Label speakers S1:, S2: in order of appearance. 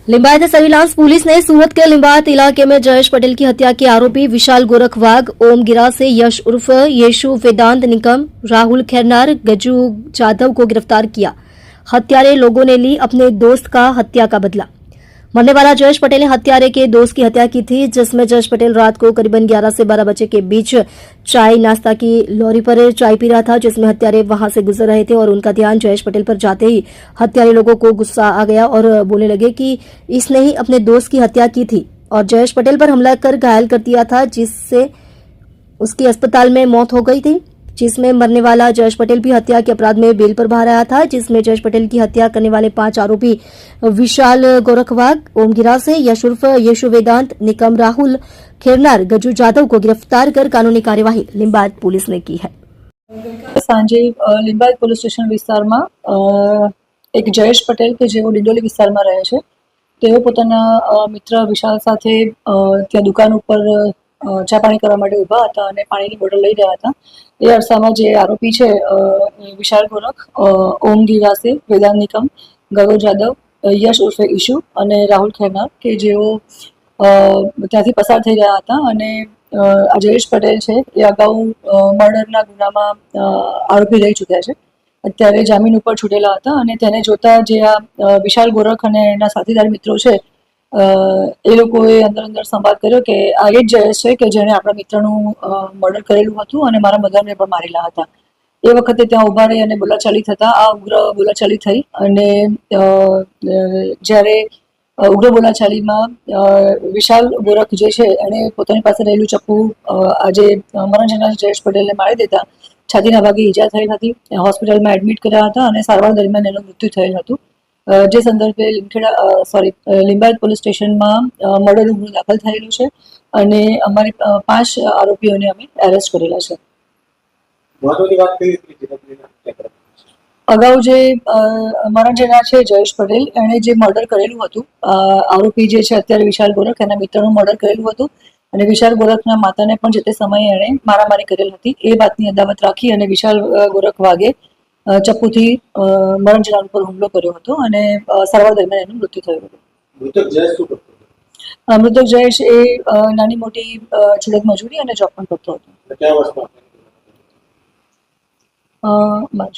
S1: Limbayat surveillance police ने सूरत के लिंबायत इलाके में जयेश पटेल की हत्या के आरोपी विशाल गोरखवाग, ओम गिरा से यश उर्फ येशु वेदांत निकम, राहुल खैरनार, गज्जू जाधव को गिरफ्तार किया। हत्यारे लोगों ने ली अपने दोस्त का हत्या का बदला। मरने वाला जयेश पटेल ने हत्यारे के दोस्त की हत्या की थी, जिसमें जयेश पटेल रात को करीबन 11 से 12 बजे के बीच चाय नाश्ता की लॉरी पर चाय पी रहा था, जिसमें हत्यारे वहां से गुजर रहे थे और उनका ध्यान जयेश पटेल पर जाते ही हत्यारे लोगों को गुस्सा आ गया और बोलने लगे कि इसने ही अपने दोस्त की हत्या की थी और जयेश पटेल पर हमला कर घायल कर दिया था, जिससे उसकी अस्पताल में मौत हो गई थी। जिसमें मरने वाला जयेश पटेल भी हत्या के अपराध में बेल पर बाहर आया था, जिसमें जयेश पटेल की हत्या करने वाले 5 आरोपी विशाल गोरखवाग, ओम गिरा से यश उर्फ येशु वेदांत निकम, राहुल खेरनार, गज्जू जाधव को गिरफ्तार कर कानूनी कार्यवाही लिंबायत पुलिस ने की है।
S2: सांजे लिंबायत પોલીસ સ્ટેશન વિસ્તારમાં એક જયેશ પટેલ કે જેઓ ડિંડોલી વિસ્તારમાં રહે છે, તેઓ પોતાના મિત્ર વિશાલ સાથે ત્યાં દુકાન ઉપર ચા પાણી કરવા માટે ઊભા હતા અને પાણીની બોટલ લઈ રહ્યા હતા। એ અરસામાં જે આરોપી છે વિશાલ ગોરખ, ઓમ ગિરાસે, વેદાંત નિકમ, ગૌરવ જાદવ, યશ ઉર્ફે ઈશુ અને રાહુલ ખેરનાર કે જેઓ ત્યાંથી પસાર થઈ રહ્યા હતા અને આ જયેશ પટેલ છે એ અગાઉ મર્ડરના ગુનામાં આરોપી રહી ચૂક્યા છે। અત્યારે જામીન ઉપર છૂટેલા હતા અને તેને જોતા જે આ વિશાલ ગોરખ અને એના સાથીદાર મિત્રો છે એ લોકોએ અંદર અંદર સંવાદ કર્યો કે આ એ જ જયેશ છે કે જેણે આપણા મિત્રનું મર્ડર કરેલું હતું અને મારા મધરને પણ મારેલા હતા। એ વખતે ત્યાં ઊભા રહી અને બોલાચાલી થતા આ ઉગ્ર બોલાચાલી થઈ અને જ્યારે ઉગ્ર બોલાચાલીમાં વિશાલ ગોરખ જે છે એણે પોતાની પાસે રહેલું ચપ્પુ આજે મરણ જનાર જયેશ પટેલને મારી દેતા છાતીના ભાગે ઈજા થઈ હતી। હોસ્પિટલમાં એડમિટ કર્યા હતા અને સારવાર દરમિયાન એનું મૃત્યુ થયેલ હતું। જે સંદર્ભે લિંબાયત પોલીસ સ્ટેશનમાં મર્ડરનો ગુનો દાખલ થયેલો છે અને અમારી 5 આરોપીઓને અમે એરેસ્ટ કરેલા છે। અગાઉ જે મરણ જનાર છે જયેશ પટેલ એણે જે મર્ડર કરેલું હતું, આરોપી જે છે અત્યારે વિશાલ ગોરખ એના મિત્રનું મર્ડર કરેલું હતું અને વિશાલ ગોરખના માતાને પણ જે તે સમયે એણે મારામારી કરેલ હતી। એ વાતની અદાવત રાખી અને વિશાલ ગોરખ વાગે ચપ્પુથી મરણ જનાર ઉપર હુમલો કર્યો હતો અને સારવાર દરમિયાન એનું મૃત્યુ થયું હતું। મૃતક જયેશ એ નાની મોટી છુડક મજૂરી અને જોબ પણ કરતો હતો।